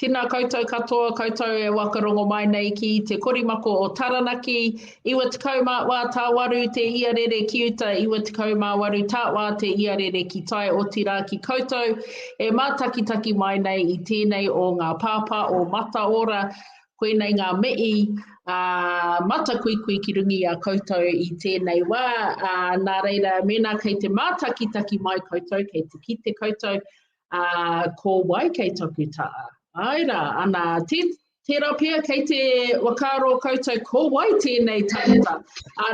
Tēnā koutou katoa, koutou e wakarongo mai nei ki te korimako o Taranaki, iwa tekau mā wā tāwaru te iarere ki uta, iwa tekau mā waru tāwā te iarere ki tai o tira ki koutou, e mātakitaki mai nei i tēnei o ngā pāpā o mata ora, koenei ngā mei, mata kuikui ki rungi a koutou i tēnei wā, nā reira mena kei te mātakitaki mai koutou, kei te kite koutou, ko wai kei toku taa. Aira, ana, tērā pia kei te wakaro koutou ko wai tēnei tangata.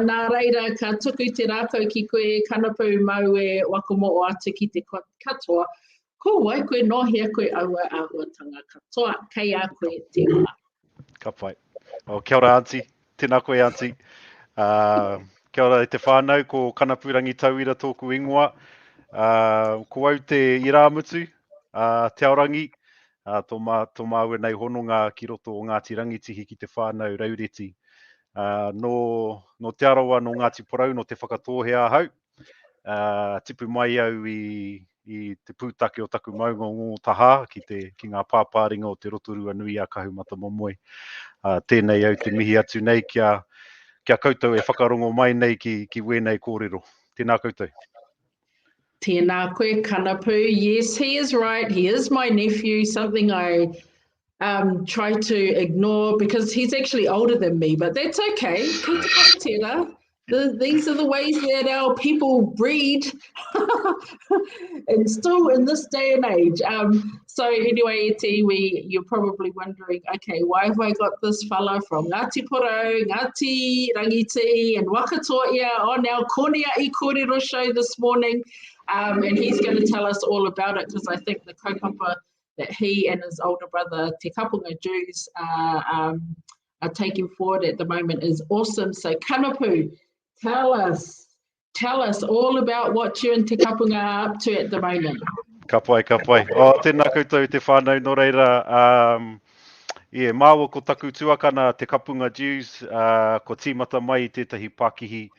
Nā reira, ka tuku te rākau ki koe kanapu mau e wakamo'o atu ki te katoa. Ko wai koe nohia koe aua āhuatanga katoa. Kei a koe te wā. Ka pai. Kia ora, Auntie. Tēnā koe, Auntie. Kia ora e te whānau ko Kanapu Rangitauira tōku ingoa. Ko au te iramutu, Te Aorangi. Tō māua nei hononga ki roto o Ngāti Rangitihi ki te whānau Raureti. No te arawa no Ngāti Porau, no te whakatōhea hau. Tipu mai au i te pūtake o taku maunga ngō taha ki ngā pāpāringa o te rotorua nui a kahumata momoe. Tēnei au te mihi atu nei kia koutou e whakarongo mai nei ki wēnei kōrero. Tēnā koutou. Tēnā koe Kanapu. Yes, he is right. He is my nephew, something I try to ignore because he's actually older than me, but that's okay. These are the ways that our people breed and still in this day and age. So anyway, you're probably wondering, okay, why have I got this fella from Ngāti Porou, Ngāti Rangiti and Whakatipu on our Koniahi Kōrero show this morning. And he's going to tell us all about it because I think the kaupapa that he and his older brother Te Kapunga Jews are taking forward at the moment is awesome. So Kanapu, tell us all about what you and Te Kapunga are up to at the moment. Ka pai. Tēnā koutou te whānau no reira. Māua ko taku tuakana Te Kapunga Jews, ko tīmata mai i tētahi Pākihi.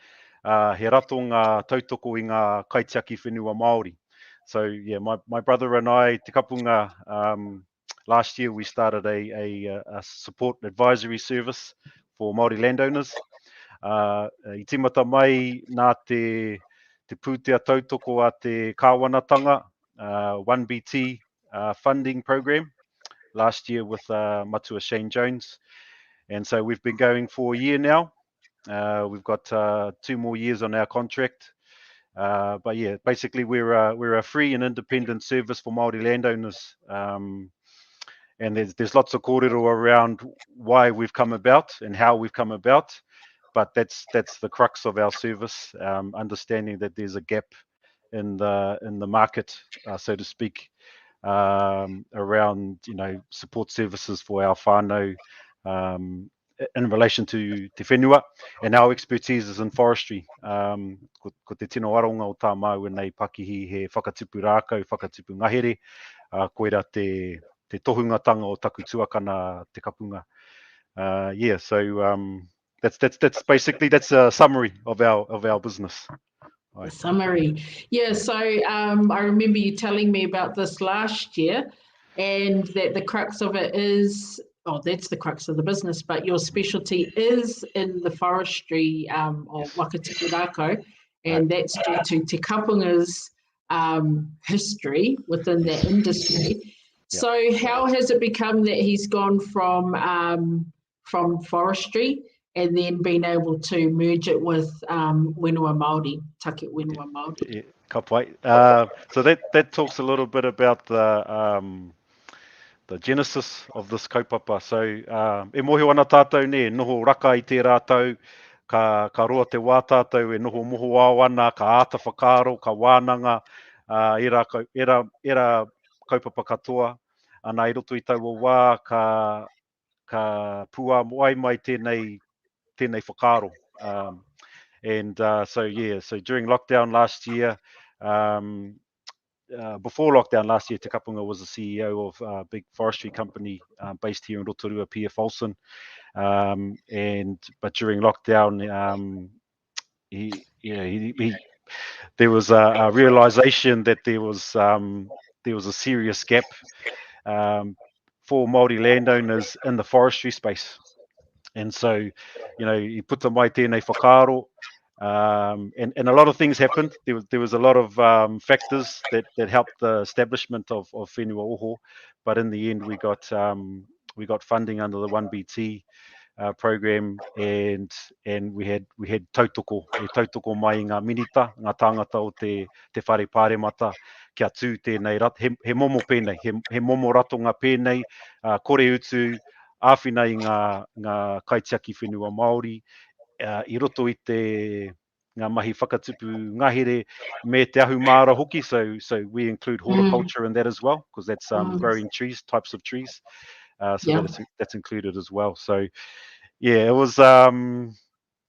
He rato ngā tautoko i ngā kaitiaki Whenua Māori. So yeah, my brother and I, Te Kapunga, last year we started a support advisory service for Māori landowners. I tīmata mai nā te pūtea tautoko a te kāwanatanga, 1BT funding program last year with Matua Shane Jones. And so we've been going for a year now. We've got 2 more years on our contract. But yeah, basically we're a free and independent service for Māori landowners. And there's lots of kōrero around why we've come about and how we've come about. But that's the crux of our service, understanding that there's a gap in the market, so to speak, around support services for our whānau, in relation to te whenua, and our expertise is in forestry. Ko te tino aronga o tā mau nei pakihi he whakatipu rākau, whakatipu ngahere, koera te tohungatanga o taku tuakana Te Kapunga. Yeah, so that's basically a summary of our business. A summary. Yeah, so I remember you telling me about this last year, and that the crux of it is, that's the crux of the business, but your specialty is in the forestry of Whakatipu rākau, and that's due to Te Kapunga's history within that industry. So how has it become that he's gone from forestry and then been able to merge it with Whenua Māori, take Whenua Māori? Yeah, ka pai. So that talks a little bit about the genesis of this kaupapa. So e mohi ana tātou ne, noho raka i te rātau, ka roa te wā tātou, e noho moho au ana, ka āta whakaaro, ka wānanga, era kaupapa katoa. Ana i roto i tau o wā, ka pua moai mai tēnei whakaaro. And so during lockdown last year, before lockdown last year, Te Kapunga was the CEO of a big forestry company based here in Rotorua, P.F. Olsen. But during lockdown, there was a realization that there was a serious gap for Māori landowners in the forestry space. And so, you put the mai tēnei whakaaro, and a lot of things happened. There was a lot of factors that helped the establishment of Whenua Oho, but in the end we got funding under the 1BT program, and we had tautoko mai i ngā minita, ngā tāngata o te whare pāremata kia tū tēnei rat. He momo pēnei, he momo ratonga pēnei, kore utu, āwhina i ngā kaitiaki whenua Māori, i roto i ngā mahi whakatipu ngahere me te ahu māra hoki, so we include horticulture in that as well, because that's growing trees, types of trees, so that's included as well. So yeah, it was ana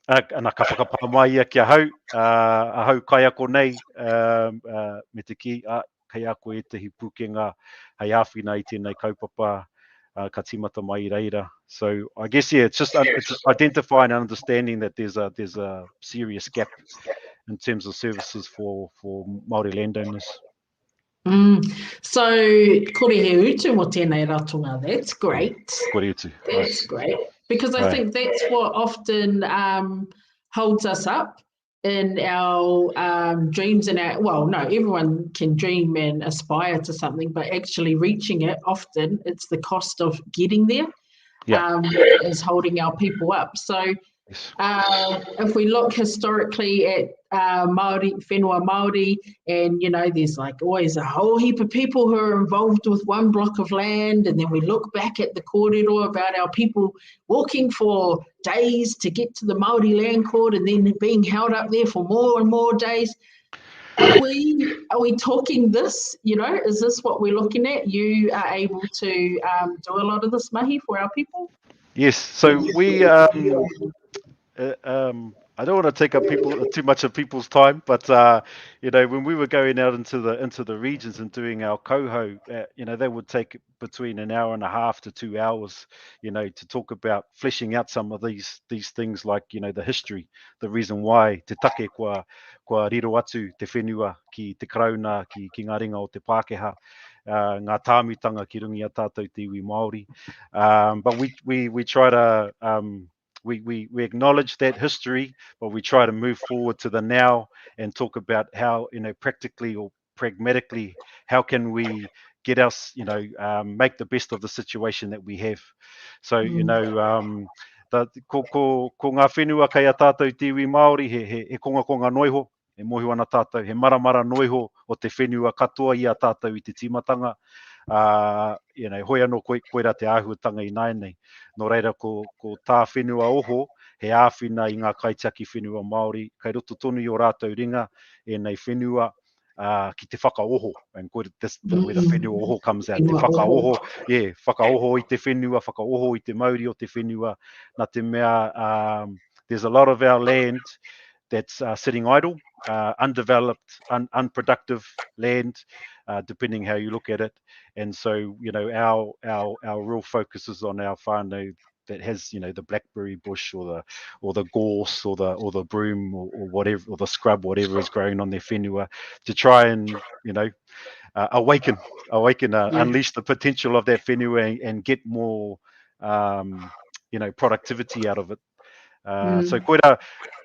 ka whakapā mai ia kia hau, ahau kai ako nei, me te ki, kai ako e tehi pukenga, hei āwhina i tēnei kaupapa, ka timata mai reira. So I guess, it's just identifying and understanding that there's a serious gap in terms of services for Māori landowners. So, kore he utu mo tēnei ratonga, that's great. Kore utu. That's great. Because I think that's what often holds us up in our dreams and everyone can dream and aspire to something, but actually reaching it, often it's the cost of getting there is holding our people up. So if we look historically at Māori, Whenua Māori, and there's like always a whole heap of people who are involved with one block of land, and then we look back at the kōrero about our people walking for days to get to the Māori land court and then being held up there for more and more days. Are we talking this, is this what we're looking at? You are able to do a lot of this mahi for our people? Yes, so we I don't want to take up too much of people's time, but when we were going out into the regions and doing our koho, they would take between an hour and a half to 2 hours, to talk about fleshing out some of these things, like the history, the reason why te take kua riro atu te whenua ki te karauna ki ngā ringa o te Pākehā, ngā tāmitanga ki rungi a tātou te iwi Māori, but we try to we acknowledge that history, but we try to move forward to the now and talk about how, practically or pragmatically, how can we get us, make the best of the situation that we have. So, ko ngā whenua kai a tātou te iwi Māori, he konga noiho, he mohi ana tātou, he maramara noiho o te whenua katoa i a tātou i te timatanga. Hoi anō koera te āhuatanga i nānei. Nō reira, ko tā Whenua Oho, he āwhina i ngā kaitiaki whenua Māori, kai roto tonu i o rātou ringa, e nei whenua ki te whakaoho. And that's where the Whenua Oho comes out. Te whakaoho, whakaoho i te whenua, whakaoho i te mauri o te whenua. Nā te mea, there's a lot of our land that's sitting idle, undeveloped, unproductive land, depending how you look at it. And so, our real focus is on our whānau that has, the blackberry bush or the gorse or the broom or whatever, or the scrub, whatever is growing on their whenua, to try and, awaken, unleash the potential of that whenua and get more, productivity out of it.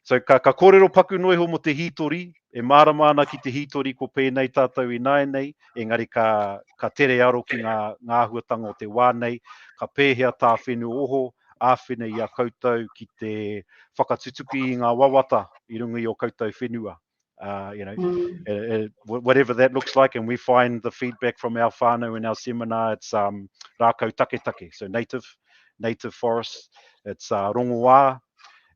So ka kōrero paku noiho mo te hitori, e mārama ana ki te hitori ko pēnei tātou i nānei, engari ka tere aro ki ngā āhuatanga o te wānei, ka pēhea tā Whenua Oho, āwhina i a koutou ki te whakatutuki i ngā wawata i rungi o koutou whenua. Whatever that looks like, and we find the feedback from our whānau in our seminar, it's rākau take, so native forests, it's rongoā,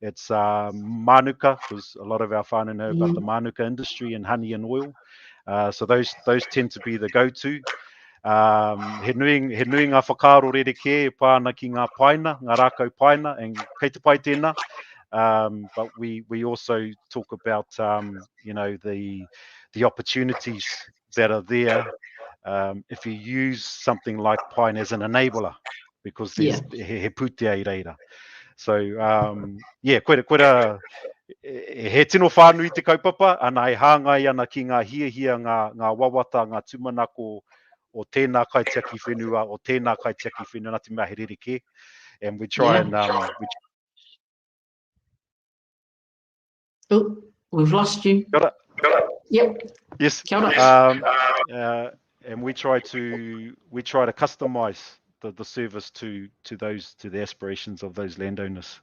it's manuka, because a lot of our whānau know about the manuka industry and honey and oil. So those tend to be the go-to. He nui ngā whakaaro rereke e pāna ki ngā paina, ngā rākau paina, and kei te pai tēnā. But we also talk about, the opportunities that are there if you use something like pine as an enabler, because there's he putea I reira. So, koera, he tino whānui te kaupapa, ana e hāngai ana ki ngā hiahia, ngā wawata, ngā tumanako o tēnā kaitiaki whenua, o tēnā kaitiaki whenua, ngā te mea he rerekē. And we try and... Oh, we've lost you. Got it? Yep. Yes. Kia ora. And we try to customize the service to the aspirations of those landowners.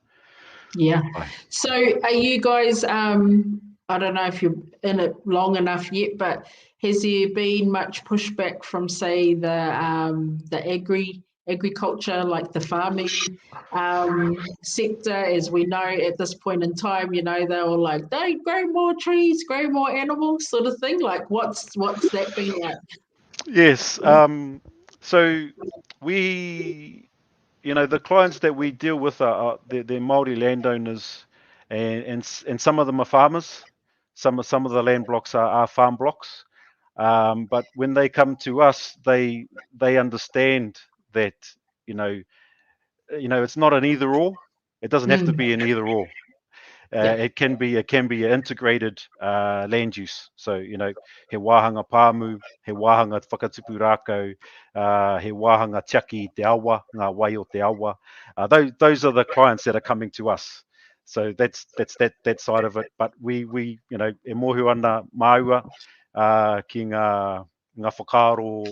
Yeah. So are you guys, I don't know if you're in it long enough yet, but has there been much pushback from, say, the agriculture, like the farming sector? As we know at this point in time, you know, they were like, they grow more trees, grow more animals, sort of thing. Like, what's that been like? Yes. So we, you know, the clients that we deal with are they're Māori landowners, and some of them are farmers. Some of the land blocks are farm blocks. But when they come to us, they understand that, you know, it's not an either or. It doesn't have to be an either or. It can be an integrated land use. So, you know, he wāhanga pāmu, he wāhanga whakatipu rākau, he wāhanga tiaki te awa, ngā wai o te awa. Those are the clients that are coming to us. So that's that side of it. But we you know, e mohu ana māua ki ngā whakaaro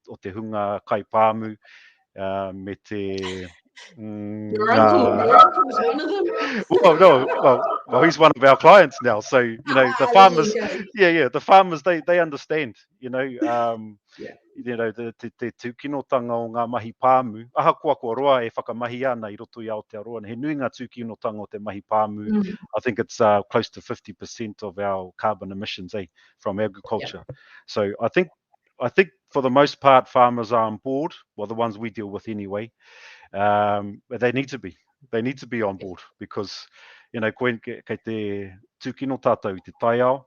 o te hunga kai pāmu, me te... Your uncle was one of them? Well, he's one of our clients now. So, you know, the farmers, the farmers, they understand, you know, you know, te tūkinotanga o ngā mahi pāmu. Aha kua roa e whakamahi ana I roto I Aotearoa. And he nui ngā tūkinotanga o te mahi pāmu. I think it's close to 50% of our carbon emissions from agriculture. So I think for the most part, farmers are on board, well, the ones we deal with anyway. But they need to be. They need to be on board because, you know, kei te tūkino tātou I te taiao,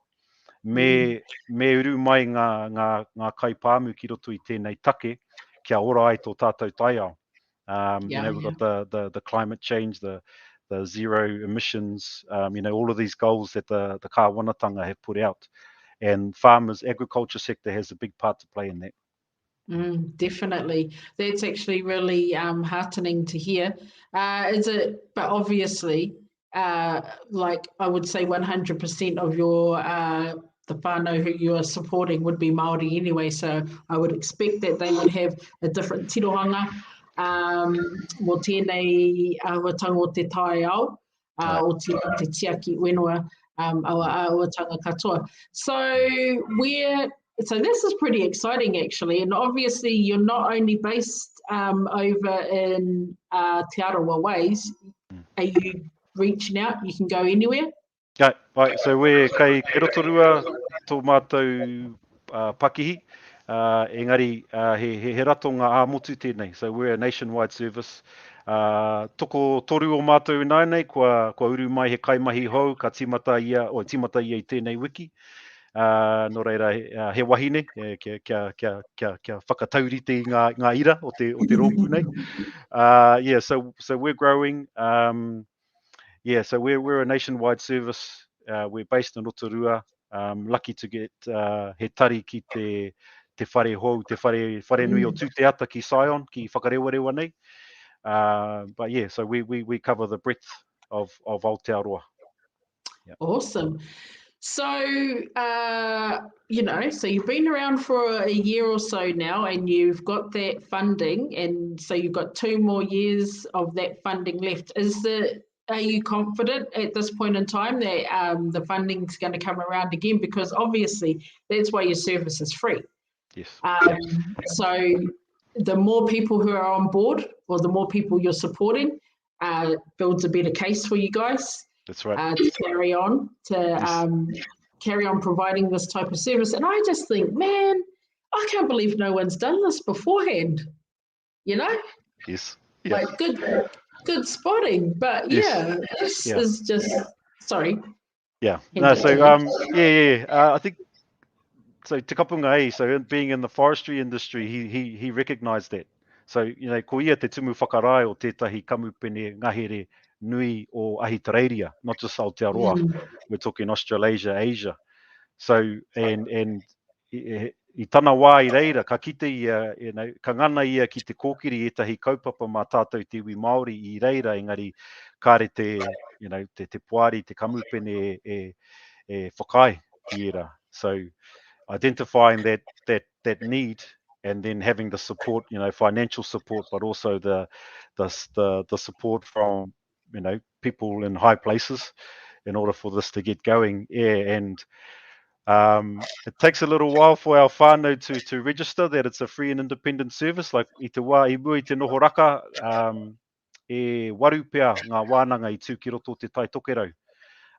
me uru mai ngā kai pāmu ki roto I tēnei take, kia ora ai tō tātou taiao. You know, we've got the climate change, the zero emissions, you know, all of these goals that the kāwanatanga have put out. And farmers, agriculture sector has a big part to play in that. Definitely. That's actually really heartening to hear. But obviously, like I would say 100% of your the whānau who you are supporting would be Māori anyway, so I would expect that they would have a different tirohanga mo tēnei awatanga o te taiao, o te tiaki whenua awatanga katoa. So this is pretty exciting, actually. And obviously, you're not only based over in Te Arawa Ways. Are you reaching out? You can go anywhere? Yeah, right. So we're kei rotorua tō mātou pakihi. Engari, he rato ngā āmotu tēnei. So we're a nationwide service. Toko toru o mātou nei, kua uru mai he kaimahi hou, ka timata ia I tēnei wiki. No reira, he wahine, kia whakataurite ngā ira o te rōpū nei. So we're growing. So we're a nationwide service. We're based in Rotorua. Lucky to get he tari ki te whare hou, te whare nui o tūteata ki Sion, ki whakarewarewa nei. But yeah, so we cover the breadth of Aotearoa. Yeah. Awesome. So, you know, so you've been around for a year or so now and you've got that funding, and so you've got 2 more years of that funding left. Are you confident at this point in time that the funding's going to come around again? Because obviously that's why your service is free. Yes. So the more people who are on board, or the more people you're supporting, builds a better case for you guys. That's right. To carry on, carry on providing this type of service. And I just think, man, I can't believe no one's done this beforehand. You know? Yes. Yeah. Like good spotting. But this is just sorry. Yeah. No. So I think so. Te kapunga so being in the forestry industry, he recognised that. So, you know, ko ia te tumu whakarai o tētahi kamupene ngahere nui o Ahitereiria, not just Aotearoa. We're talking Australasia, Asia. So, and you i tana wā i reira, ka kite ia, ka ngana ia ki te kōkiri etahi kaupapa mā tātou te iwi Māori i reira, engari kāre te, te puari, te kamupene e whakai i era. So identifying that need and then having the support, financial support, but also the support from, people in high places in order for this to get going. Yeah, and it takes a little while for our whānau to register that it's a free and independent service. Like i te wā, i mua i te noho raka, e waru pea ngā wānanga i tū ki roto te tai tokerau.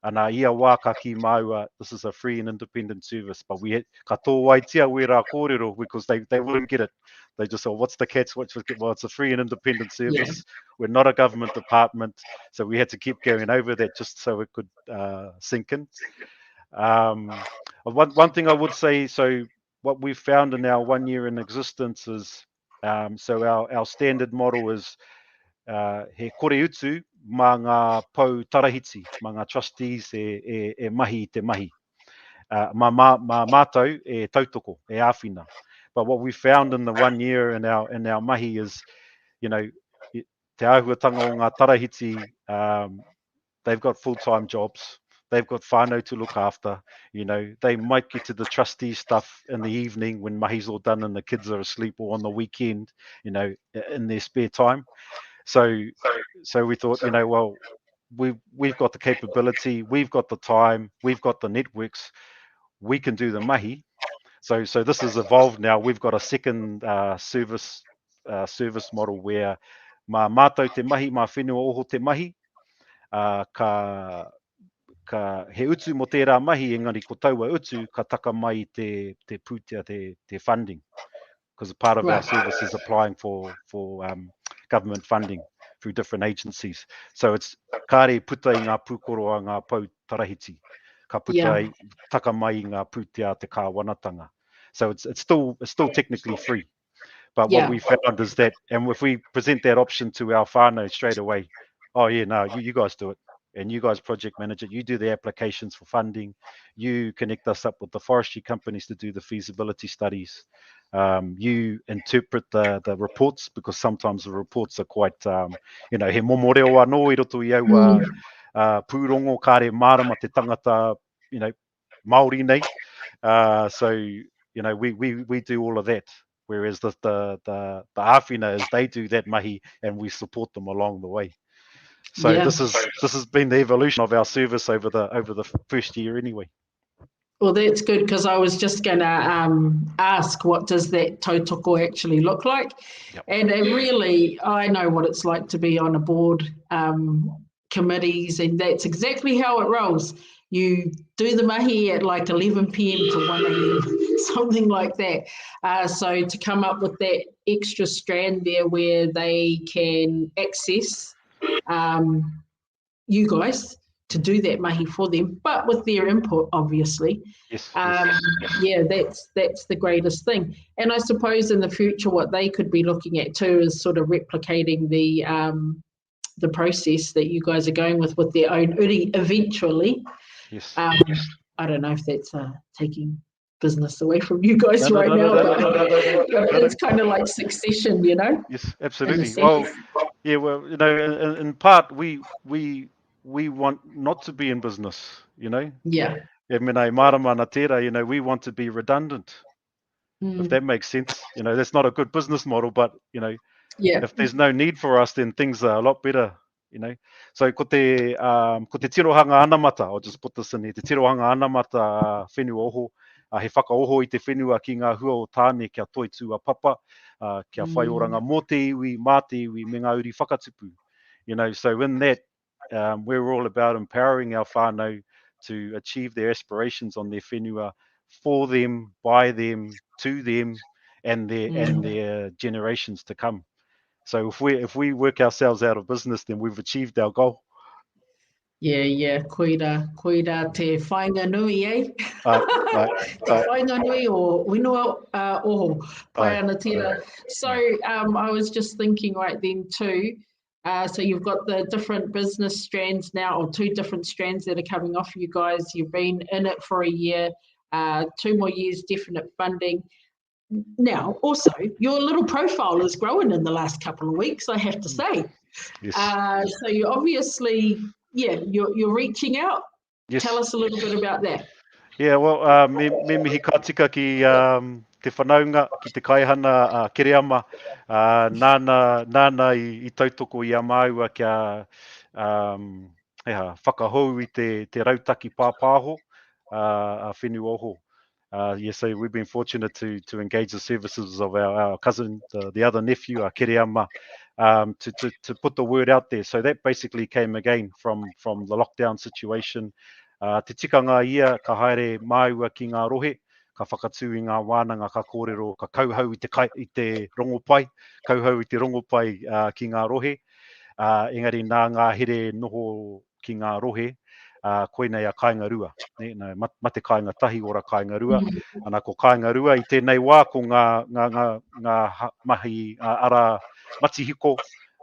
Ana ia wā ka ki maua, this is a free and independent service. But ka tō waitia we rā kōrero, because they wouldn't get it. They just said, what's the catch? Well, it's a free and independent service. Yeah. We're not a government department. So we had to keep going over that just so it could sink in. One thing I would say, so what we've found in our 1 year in existence is, so our standard model is he kore utu mā ngā pau tarahiti, mā ngā trustees e mahi te mahi. Mā mātou e tautoko, e āwhina. But what we found in the 1 year in our mahi is, te āhuatanga o ngā tarahiti, they've got full-time jobs. They've got whānau to look after. They might get to the trustee stuff in the evening when mahi's all done and the kids are asleep, or on the weekend, in their spare time. So we thought, well, we've got the capability, we've got the time, we've got the networks, we can do the mahi. So this has evolved now. We've got a second service model where mā mātou te mahi, mā Whenua Oho te mahi, ka he utu mo tērā mahi, engari ko taua utu, ka taka mai te pūtea, te funding. Because part of our service is applying for government funding through different agencies. So it's kāre puta i ngā pūkoro a ngā pau tarahiti. Ka puta taka mai i ngā pūtea te kāwanatanga. So it's still technically free. But what we found is that, and if we present that option to our whānau straight away, oh yeah, no, you guys do it. And you guys project manage it. You do the applications for funding. You connect us up with the forestry companies to do the feasibility studies. You interpret the reports, because sometimes the reports are quite, he momoreo anō I roto I au pūrongo kāre mārama te tangata, Māori nei. So, we do all of that. Whereas the āwhina is they do that mahi and we support them along the way. So this has been the evolution of our service over the first year anyway. Well, that's good, because I was just going to ask, what does that tautoko actually look like? Yep. And it really, I know what it's like to be on a board, committees, and that's exactly how it rolls. You do the mahi at like 11 p.m. to 1 a.m., something like that. So to come up with that extra strand there where they can access you guys to do that mahi for them, but with their input, obviously. Yes. Yeah, that's the greatest thing. And I suppose in the future, what they could be looking at too is sort of replicating the process that you guys are going with their own uri eventually. Yes. I don't know if that's taking business away from you guys now, but it's kind of like succession, Yes, absolutely. Well, yeah, well, in part we want not to be in business, Yeah. Marama na tērā, we want to be redundant. If that makes sense. That's not a good business model, but if there's no need for us, then things are a lot better. So ko te tirohanga anamata, I'll just put this in here, te tirohanga anamata Whenua Oho, he whakaoho I te whenua ki ngā hua o tāne kia toi tū a papa, kia whai oranga mō te iwi, mā te iwi, me ngā uri whakatipu. So in that, we're all about empowering our whānau to achieve their aspirations on their whenua, for them, by them, to them, and their generations to come. So if we work ourselves out of business, then we've achieved our goal. Yeah, koira te whainga nui, eh? Te whainga nui o Whenua Oho, pai ana tira. So I was just thinking right then too, so you've got the different business strands now, or 2 different strands that are coming off you guys. You've been in it for a year, 2 more years, definite funding. now, also, your little profile is growing in the last couple of weeks, I have to say. Yes. So you obviously, you're reaching out. Yes. Tell us a little bit about that. Yeah, well, me mihi ka tika ki te whanaunga, ki te kaihana Kereama, nāna i tautoko i a māua kia whakahou i te rautaki pāpāho, Whenua Oho. Yeah, so we've been fortunate to engage the services of our cousin, the other nephew, Kereama, to put the word out there. So that basically came again from the lockdown situation. Te tikanga ia ka haere māua ki ngā rohe, ka whakatū i ngā wānanga ka kōrero, ka kauhau i te rongopai, kauhau i te rongopai ki ngā rohe. Engari nā ngā here noho ki ngā rohe, koinei a kāinga rua. Mate kāinga tahi ora kāinga rua. Ana ko kāinga rua i tēnei wā ko ngā mahi ara matihiko,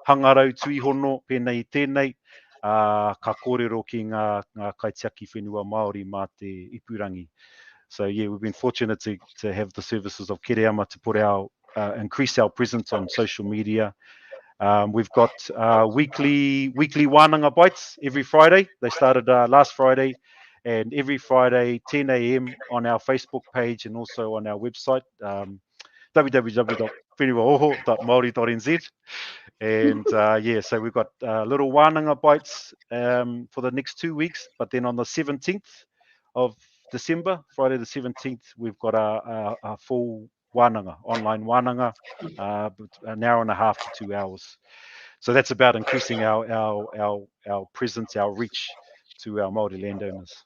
hangarau tuihono, pēnei tēnei, ka kōrero ki ngā kaitiaki whenua Māori mā te Ipurangi. So yeah, we've been fortunate to have the services of Kereama to put increase our presence on social media. We've got weekly wānanga bites every Friday. They started last Friday, and every Friday 10 a.m. on our Facebook page and also on our website, www.whenuaoho.maori.nz. And yeah, so we've got little wānanga bites for the next 2 weeks. But then on the 17th of December, Friday the 17th, we've got a full wānanga, online wānanga, an hour and a half to 2 hours. So that's about increasing our presence, our reach to our Māori landowners.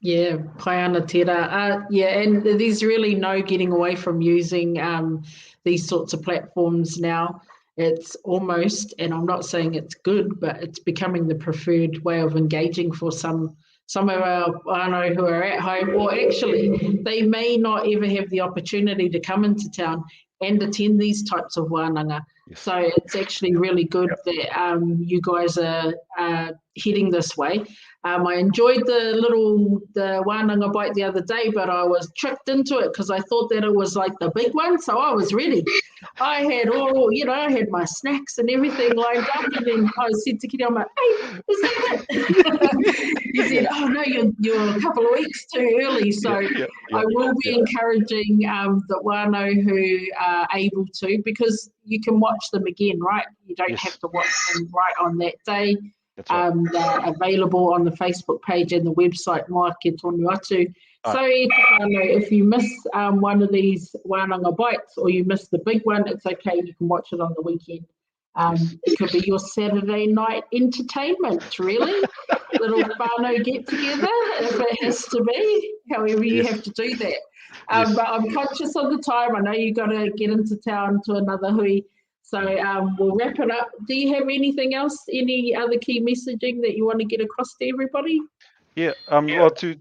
Yeah, pai ana tērā. Yeah, and there's really no getting away from using these sorts of platforms now. It's almost, and I'm not saying it's good, but it's becoming the preferred way of engaging for some of our whānau who are at home, or actually they may not ever have the opportunity to come into town and attend these types of wānanga. Yes. So it's actually really good that you guys are heading this way. I enjoyed the wānanga bite the other day, but I was tricked into it because I thought that it was like the big one, so I was ready. I had I had my snacks and everything lined up, and then I said to Kitty, I'm like, hey, is that it? He said, oh no, you're a couple of weeks too early. So I will be encouraging the wānau who are able to, because you can watch them again, right? You don't have to watch them right on that day. Right. They're available on the Facebook page and the website Moa Ke Tonu Atu. So if you miss one of these wānanga bites, or you miss the big one, it's okay, you can watch it on the weekend. It could be your Saturday night entertainment, really. Little whānau get together, if it has to be, however you have to do that. But I'm conscious of the time. I know you've got to get into town to another hui. So we'll wrap it up. Do you have anything else, any other key messaging that you want to get across to everybody? Yeah, well, ki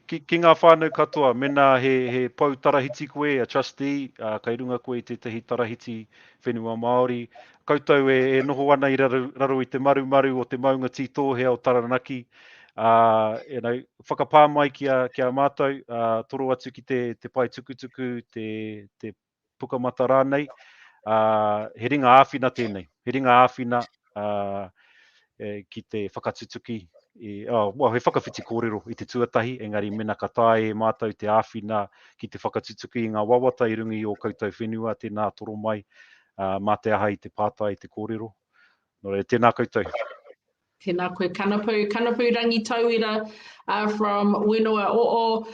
ngā whānau katoa, mena he pau tarahiti koe, a trustee, kai runga koe te tehi tarahiti whenua Māori. Koutou e noho ana I raro I te maru o te maunga tītohea o Taranaki. Whakapā mai ki a mātou, toro atu ki te pai tukutuku, te pukamata rānei. He ringa āwhina tēnei. He ringa āwhina ki te whakatutuki. He whakawhiti kōrero I te tuatahi, engari mena ka tae mātou te āwhina ki te whakatutuki I ngā wawata I rungi o koutou whenua, tēnā toro mai, mā te aha I te pātai I te kōrero. Nō re, tēnā koutou. Tēnā koe Kanapu Rangitauira from Whenua Oho,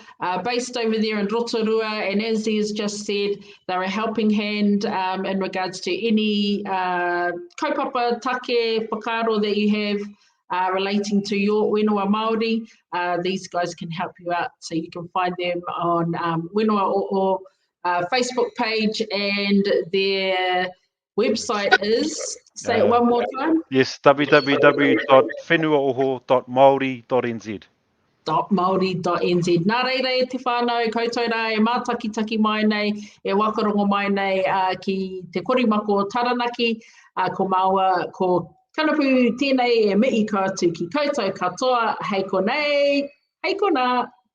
based over there in Rotorua, and as he has just said, they're a helping hand in regards to any kaupapa take whakaaro that you have relating to your Whenua Māori. These guys can help you out, so you can find them on Whenua Oho Facebook page, and their website is, say it one more time. Yes, www.whenuaoho.maori.nz. .maori.nz. Nā reira e te whānau, koutou rā e mātakitaki mai nei, e wakarongo mai nei ki te korimako o Taranaki, ko Māua, ko Kanapu tēnei e mihi ko atu ki koutou katoa, hei konei, hei kona.